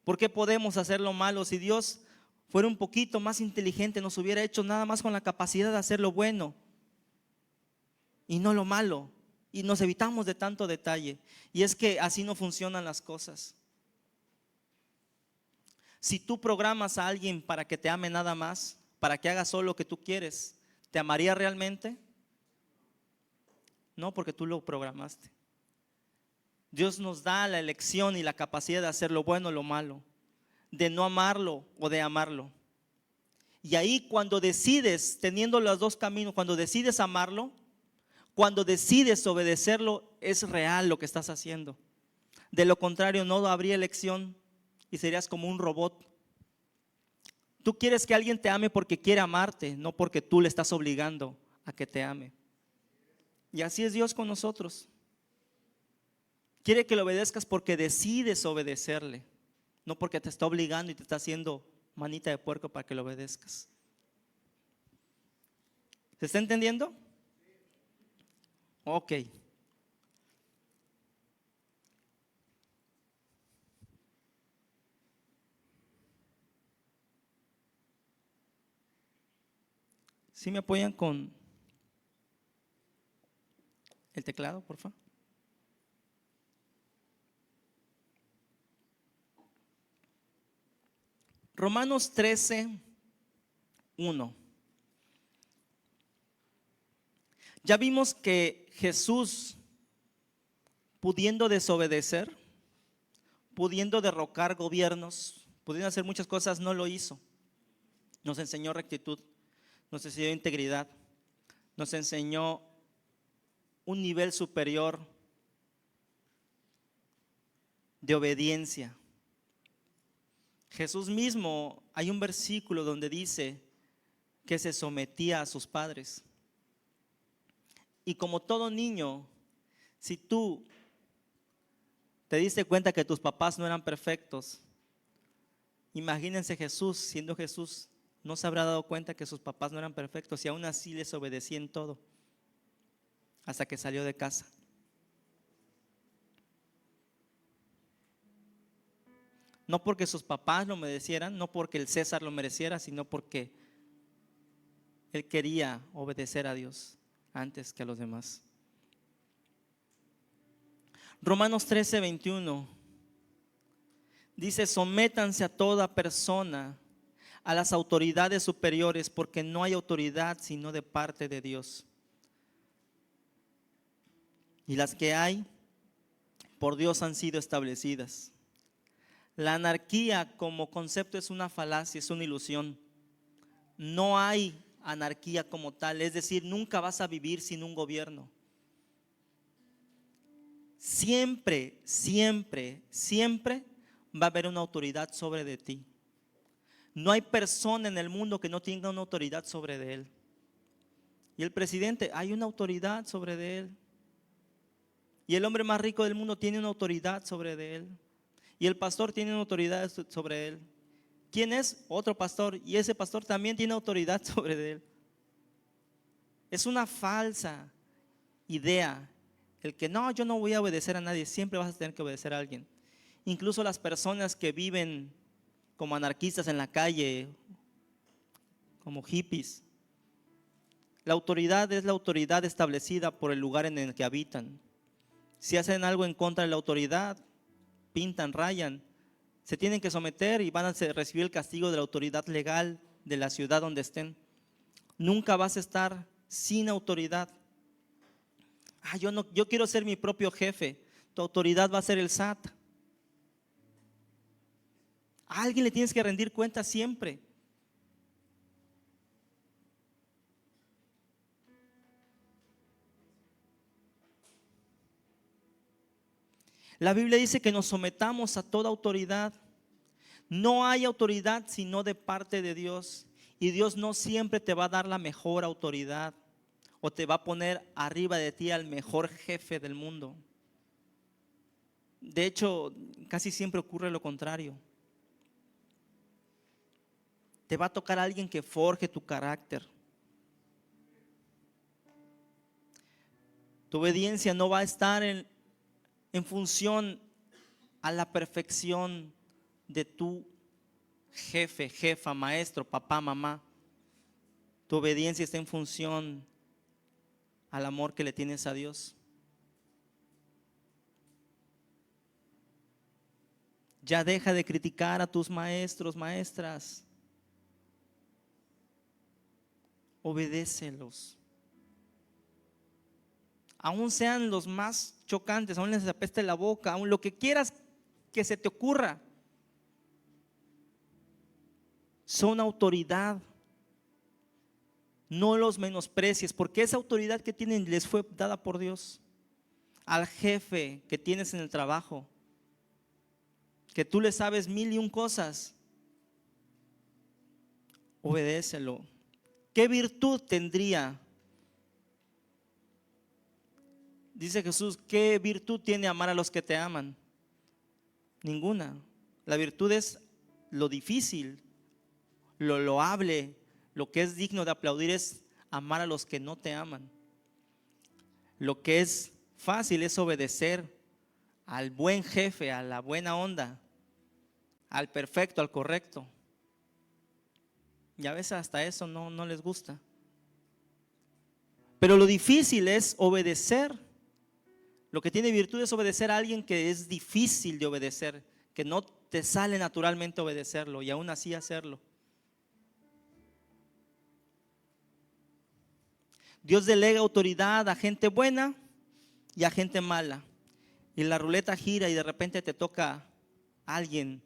Speaker 2: ¿Por qué podemos hacer lo malo? Si Dios fuera un poquito más inteligente, nos hubiera hecho nada más con la capacidad de hacer lo bueno y no lo malo, y nos evitamos de tanto detalle. Y es que así no funcionan las cosas. Si tú programas a alguien para que te ame nada más, para que haga solo lo que tú quieres, ¿te amaría realmente? No, porque tú lo programaste. Dios nos da la elección y la capacidad de hacer lo bueno o lo malo, de no amarlo o de amarlo. Y ahí, cuando decides, teniendo los dos caminos, cuando decides amarlo, cuando decides obedecerlo, es real lo que estás haciendo. De lo contrario, no habría elección y serías como un robot. Tú quieres que alguien te ame porque quiere amarte, no porque tú le estás obligando a que te ame. Y así es Dios con nosotros. Quiere que le obedezcas porque decides obedecerle, no porque te está obligando y te está haciendo manita de puerco para que le obedezcas. ¿Se está entendiendo? Ok. ¿Sí me apoyan con el teclado, por favor? Romanos 13:1. Ya vimos que Jesús, pudiendo desobedecer, pudiendo derrocar gobiernos, pudiendo hacer muchas cosas, no lo hizo. Nos enseñó rectitud, nos enseñó integridad, nos enseñó un nivel superior de obediencia. Jesús mismo, hay un versículo donde dice que se sometía a sus padres. Y como todo niño, si tú te diste cuenta que tus papás no eran perfectos, imagínense Jesús, siendo Jesús, no se habrá dado cuenta que sus papás no eran perfectos y aún así les obedecía en todo, hasta que salió de casa. No porque sus papás lo merecieran, no porque el César lo mereciera, sino porque él quería obedecer a Dios antes que a los demás. Romanos 13:21 dice: sométanse a toda persona a las autoridades superiores, porque no hay autoridad sino de parte de Dios. Y las que hay, por Dios han sido establecidas. La anarquía como concepto es una falacia, es una ilusión. No hay anarquía como tal, es decir, nunca vas a vivir sin un gobierno. Siempre, siempre, siempre va a haber una autoridad sobre de ti. No hay persona en el mundo que no tenga una autoridad sobre de él. Y el presidente, hay una autoridad sobre de él. Y el hombre más rico del mundo tiene una autoridad sobre de él. Y el pastor tiene una autoridad sobre él. ¿Quién es? Otro pastor. Y ese pastor también tiene autoridad sobre de él. Es una falsa idea el que no, yo no voy a obedecer a nadie. Siempre vas a tener que obedecer a alguien. Incluso las personas que viven como anarquistas en la calle, como hippies. La autoridad es la autoridad establecida por el lugar en el que habitan. Si hacen algo en contra de la autoridad, pintan, rayan, se tienen que someter y van a recibir el castigo de la autoridad legal de la ciudad donde estén. Nunca vas a estar sin autoridad. Yo quiero ser mi propio jefe. Tu autoridad va a ser el SAT. A alguien le tienes que rendir cuenta siempre. La Biblia dice que nos sometamos a toda autoridad. No hay autoridad sino de parte de Dios. Y Dios no siempre te va a dar la mejor autoridad o te va a poner arriba de ti al mejor jefe del mundo. De hecho, casi siempre ocurre lo contrario. Te va a tocar a alguien que forje tu carácter. Tu obediencia no va a estar en función a la perfección de tu jefe, jefa, maestro, papá, mamá. Tu obediencia está en función al amor que le tienes a Dios. Ya deja de criticar a tus maestros, maestras. Obedécelos. Aún sean los más chocantes, aún les apeste la boca, aún lo que quieras que se te ocurra. Son autoridad. No los menosprecies, porque esa autoridad que tienen les fue dada por Dios. Al jefe que tienes en el trabajo, que tú le sabes 1001 cosas, obedécelo. ¿Qué virtud tendría? Dice Jesús, ¿qué virtud tiene amar a los que te aman? Ninguna. La virtud es lo difícil, lo loable, lo que es digno de aplaudir es amar a los que no te aman. Lo que es fácil es obedecer al buen jefe, a la buena onda, al perfecto, al correcto. Y a veces hasta eso no les gusta. Pero lo difícil es obedecer. Lo que tiene virtud es obedecer a alguien que es difícil de obedecer, que no te sale naturalmente obedecerlo y aún así hacerlo. Dios delega autoridad a gente buena y a gente mala. Y la ruleta gira y de repente te toca a alguien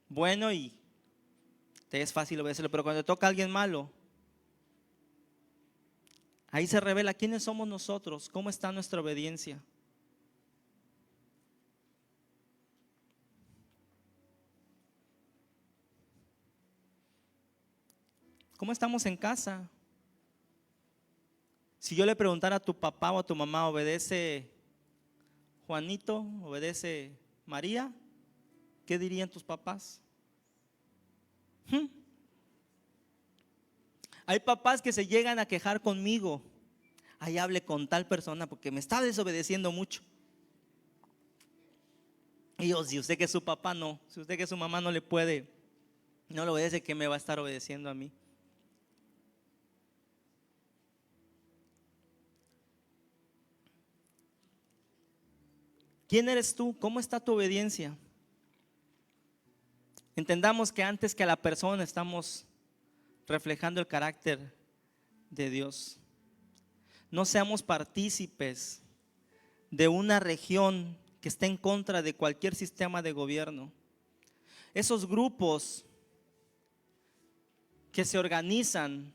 Speaker 2: bueno y te es fácil obedecerlo. Pero cuando te toca a alguien malo, ahí se revela quiénes somos nosotros, cómo está nuestra obediencia. ¿Cómo estamos en casa? Si yo le preguntara a tu papá o a tu mamá, ¿obedece Juanito? ¿Obedece María? ¿Qué dirían tus papás? Hay papás que se llegan a quejar conmigo. Ahí hable con tal persona porque me está desobedeciendo mucho. Y yo, si usted que es su papá, no. Si usted que es su mamá no le obedece, ¿qué me va a estar obedeciendo a mí? ¿Quién eres tú? ¿Cómo está tu obediencia? Entendamos que antes que a la persona estamos reflejando el carácter de Dios. No seamos partícipes de una región que está en contra de cualquier sistema de gobierno. Esos grupos que se organizan,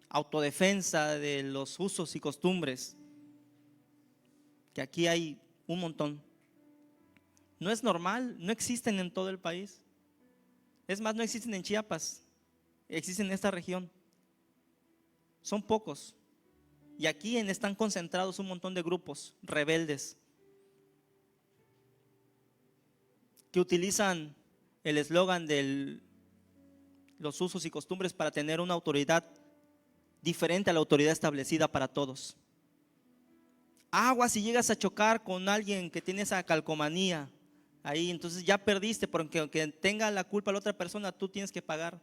Speaker 2: autodefensa de los usos y costumbres, que aquí hay un montón. No es normal, no existen en todo el país. Es más, no existen en Chiapas, existen en esta región. Son pocos. Y aquí están concentrados un montón de grupos rebeldes que utilizan el eslogan de los usos y costumbres para tener una autoridad diferente a la autoridad establecida para todos. Agua si llegas a chocar con alguien que tiene esa calcomanía ahí, entonces ya perdiste, porque aunque tenga la culpa la otra persona, tú tienes que pagar.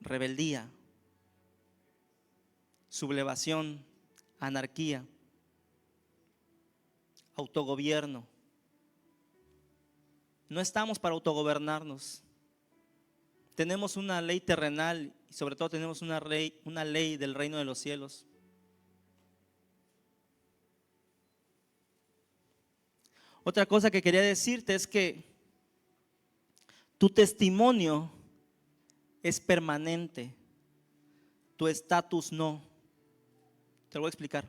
Speaker 2: Rebeldía, sublevación, anarquía, autogobierno. No estamos para autogobernarnos. Tenemos una ley terrenal y sobre todo tenemos una ley del reino de los cielos. Otra cosa que quería decirte es que tu testimonio es permanente, tu estatus no. Te lo voy a explicar.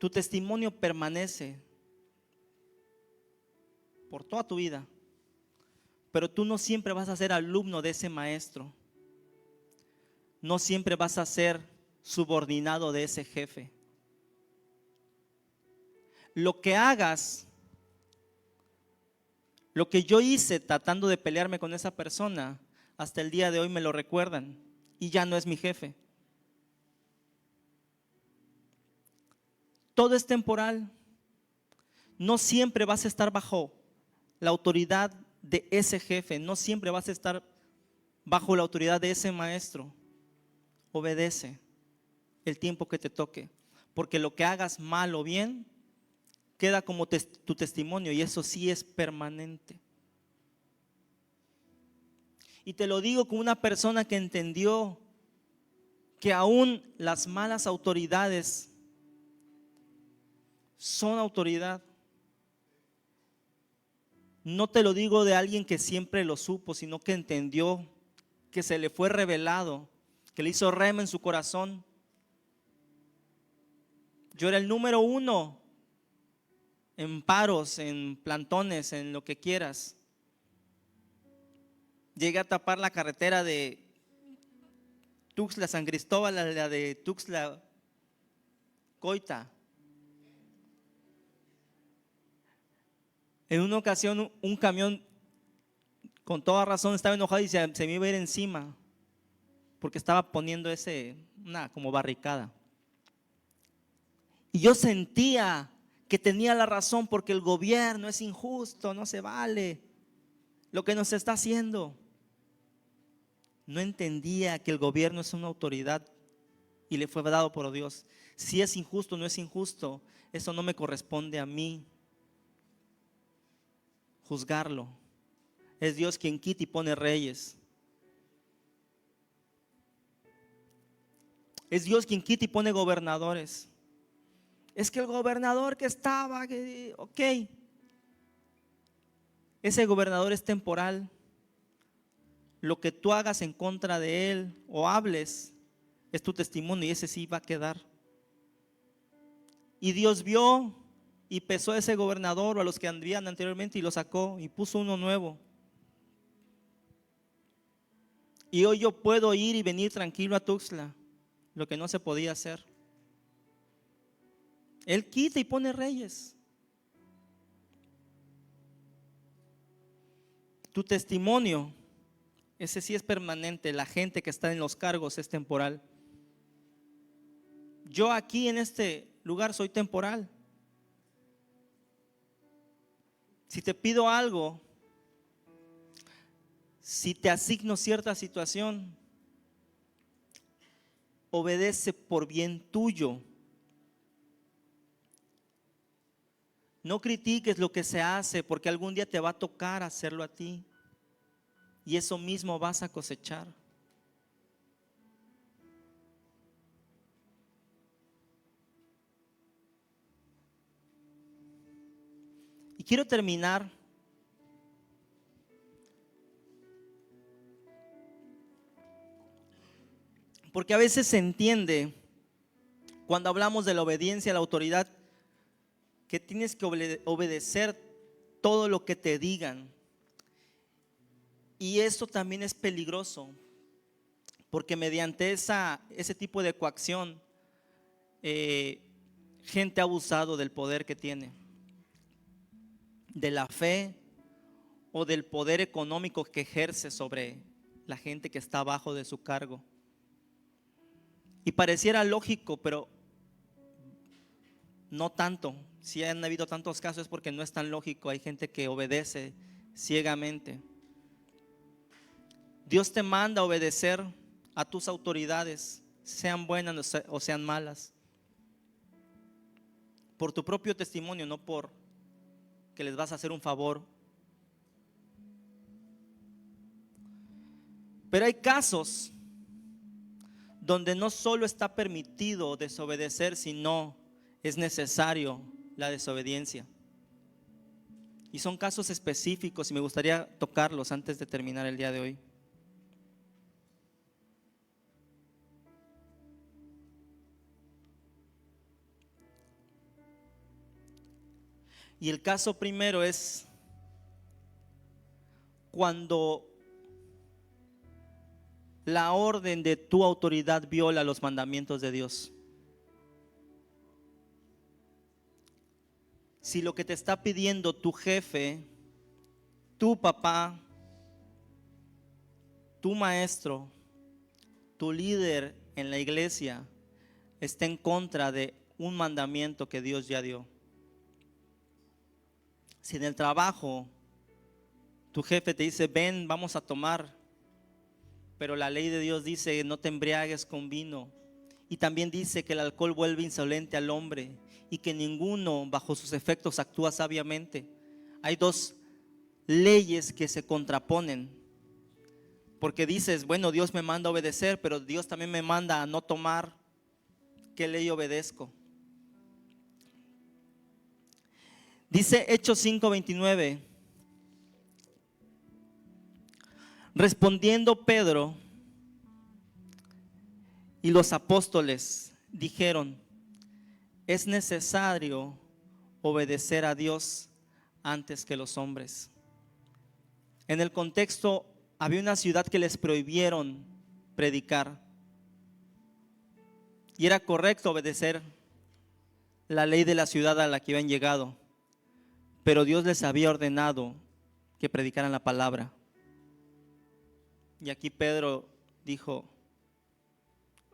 Speaker 2: Tu testimonio permanece por toda tu vida, pero tú no siempre vas a ser alumno de ese maestro. No siempre vas a ser subordinado de ese jefe. Lo que hagas, lo que yo hice tratando de pelearme con esa persona, hasta el día de hoy me lo recuerdan y ya no es mi jefe. Todo es temporal. No siempre vas a estar bajo la autoridad de ese jefe, no siempre vas a estar bajo la autoridad de ese maestro. Obedece el tiempo que te toque, porque lo que hagas mal o bien queda como tu testimonio y eso sí es permanente. Y te lo digo como una persona que entendió que aún las malas autoridades son autoridad. No te lo digo de alguien que siempre lo supo, sino que entendió, que se le fue revelado, que le hizo rema en su corazón. Yo era el número 1 en paros, en plantones, en lo que quieras. Llegué a tapar la carretera de Tuxtla San Cristóbal, la de Tuxtla Coita. En una ocasión un camión con toda razón estaba enojado y se me iba a ir encima porque estaba poniendo una como barricada. Y yo sentía que tenía la razón porque el gobierno es injusto, no se vale lo que nos está haciendo. No entendía que el gobierno es una autoridad y le fue dado por Dios. Si es injusto o no es injusto, eso no me corresponde a mí juzgarlo. Es Dios quien quita y pone reyes. Es Dios quien quita y pone gobernadores. Es que el gobernador que estaba, ok, ese gobernador es temporal. Lo que tú hagas en contra de él o hables es tu testimonio y ese sí va a quedar. Y Dios vio y pesó a ese gobernador o a los que andían anteriormente y lo sacó y puso uno nuevo. Y hoy yo puedo ir y venir tranquilo a Tuxtla, lo que no se podía hacer. Él quita y pone reyes. Tu testimonio, ese sí es permanente. La gente que está en los cargos es temporal. Yo aquí en este lugar soy temporal. Si te pido algo, si te asigno cierta situación, obedece por bien tuyo. No critiques lo que se hace porque algún día te va a tocar hacerlo a ti y eso mismo vas a cosechar. Y quiero terminar porque a veces se entiende cuando hablamos de la obediencia a la autoridad que tienes que obedecer todo lo que te digan. Y esto también es peligroso, porque mediante ese tipo de coacción, gente ha abusado del poder que tiene, de la fe o del poder económico que ejerce sobre la gente que está abajo de su cargo. Y pareciera lógico, pero no tanto. Si han habido tantos casos es porque no es tan lógico. Hay gente que obedece ciegamente. Dios te manda a obedecer a tus autoridades, sean buenas o sean malas, por tu propio testimonio, no por que les vas a hacer un favor. Pero hay casos donde no solo está permitido desobedecer, sino es necesario la desobediencia. Y son casos específicos y me gustaría tocarlos antes de terminar el día de hoy. Y el caso primero es cuando la orden de tu autoridad viola los mandamientos de Dios. Si lo que te está pidiendo tu jefe, tu papá, tu maestro, tu líder en la iglesia está en contra de un mandamiento que Dios ya dio. Si en el trabajo tu jefe te dice, ven, vamos a tomar, pero la ley de Dios dice, no te embriagues con vino. Y también dice que el alcohol vuelve insolente al hombre y que ninguno bajo sus efectos actúa sabiamente. Hay dos leyes que se contraponen. Porque dices, bueno, Dios me manda a obedecer, pero Dios también me manda a no tomar. ¿Qué ley obedezco? Dice Hechos 5:29. Respondiendo Pedro y los apóstoles dijeron, es necesario obedecer a Dios antes que los hombres. En el contexto había una ciudad que les prohibieron predicar y era correcto obedecer la ley de la ciudad a la que habían llegado, pero Dios les había ordenado que predicaran la palabra. Y aquí Pedro dijo,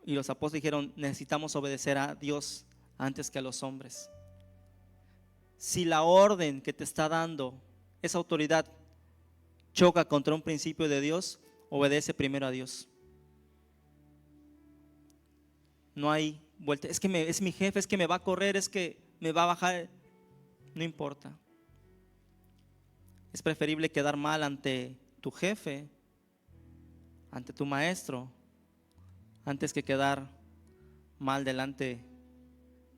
Speaker 2: y los apóstoles dijeron, necesitamos obedecer a Dios antes que a los hombres. Si la orden que te está dando esa autoridad choca contra un principio de Dios, obedece primero a Dios. No hay vuelta. Es que es mi jefe, es que me va a correr, es que me va a bajar. No importa. Es preferible quedar mal ante tu jefe, ante tu maestro, antes que quedar mal delante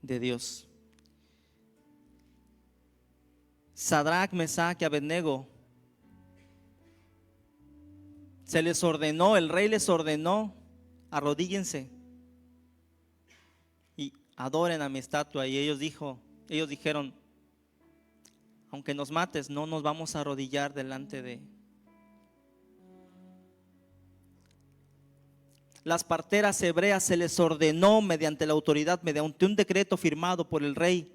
Speaker 2: de Dios. Sadrach, Mesach y Abednego, se les ordenó, el rey les ordenó, arrodíllense y adoren a mi estatua. Y ellos dijeron, aunque nos mates, no nos vamos a arrodillar delante de. Las parteras hebreas se les ordenó mediante la autoridad, mediante un decreto firmado por el rey,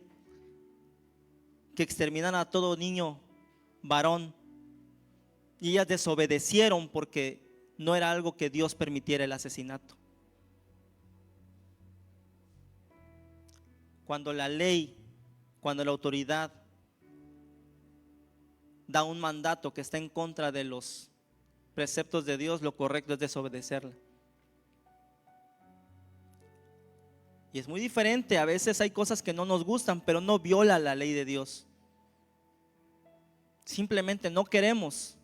Speaker 2: que exterminaran a todo niño varón. Y ellas desobedecieron porque no era algo que Dios permitiera el asesinato. Cuando la ley, cuando la autoridad da un mandato que está en contra de los preceptos de Dios, lo correcto es desobedecerla. Y es muy diferente, a veces hay cosas que no nos gustan, pero no viola la ley de Dios. Simplemente no queremos.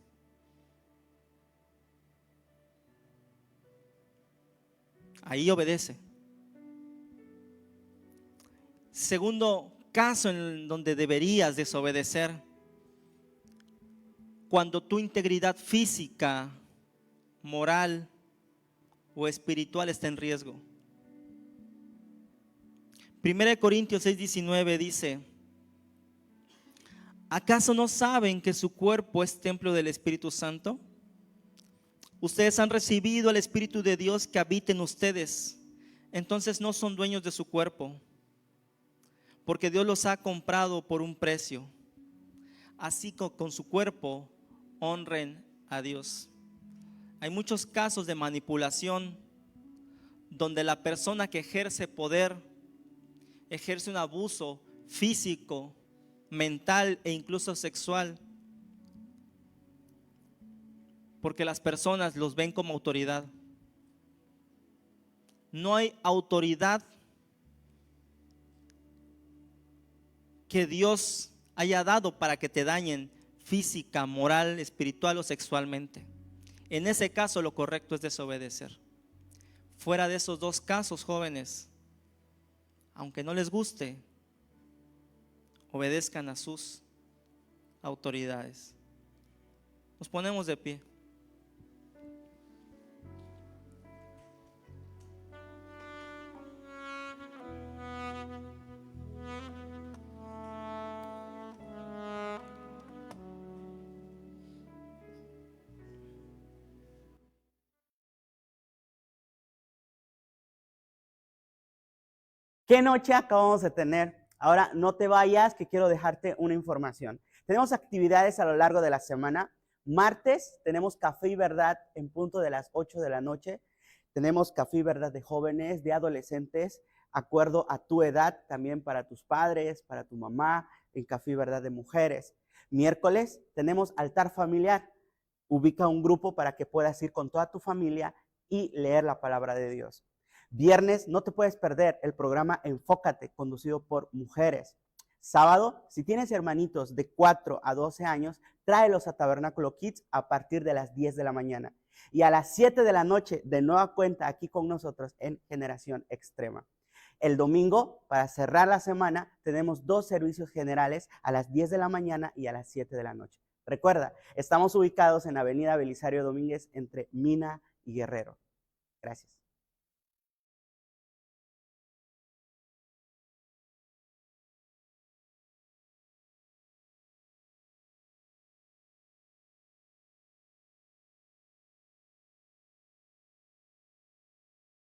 Speaker 2: Ahí obedece. Segundo caso en donde deberías desobedecer, cuando tu integridad física, moral o espiritual está en riesgo. 1 Corintios 6:19 dice, ¿Acaso no saben que su cuerpo es templo del Espíritu Santo? Ustedes han recibido al Espíritu de Dios que habita en ustedes. Entonces no son dueños de su cuerpo, porque Dios los ha comprado por un precio. Así que con su cuerpo honren a Dios. Hay muchos casos de manipulación donde la persona que ejerce poder ejerce un abuso físico, mental e incluso sexual, porque las personas los ven como autoridad. No hay autoridad que Dios haya dado para que te dañen física, moral, espiritual o sexualmente. En ese caso lo correcto es desobedecer. Fuera de esos dos casos, jóvenes, aunque no les guste, obedezcan a sus autoridades. Nos ponemos de pie.
Speaker 1: ¿Qué noche acabamos de tener? Ahora no te vayas, que quiero dejarte una información. Tenemos actividades a lo largo de la semana. Martes tenemos Café y Verdad en punto de las 8 de la noche. Tenemos Café y Verdad de jóvenes, de adolescentes, acuerdo a tu edad, también para tus padres, para tu mamá, en Café y Verdad de mujeres. Miércoles tenemos altar familiar. Ubica un grupo para que puedas ir con toda tu familia y leer la palabra de Dios. Viernes, no te puedes perder el programa Enfócate, conducido por mujeres. Sábado, si tienes hermanitos de 4 a 12 años, tráelos a Tabernáculo Kids a partir de las 10 de la mañana. Y a las 7 de la noche, de nueva cuenta, aquí con nosotros en Generación Extrema. El domingo, para cerrar la semana, tenemos 2 servicios generales a las 10 de la mañana y a las 7 de la noche. Recuerda, estamos ubicados en Avenida Belisario Domínguez entre Mina y Guerrero. Gracias.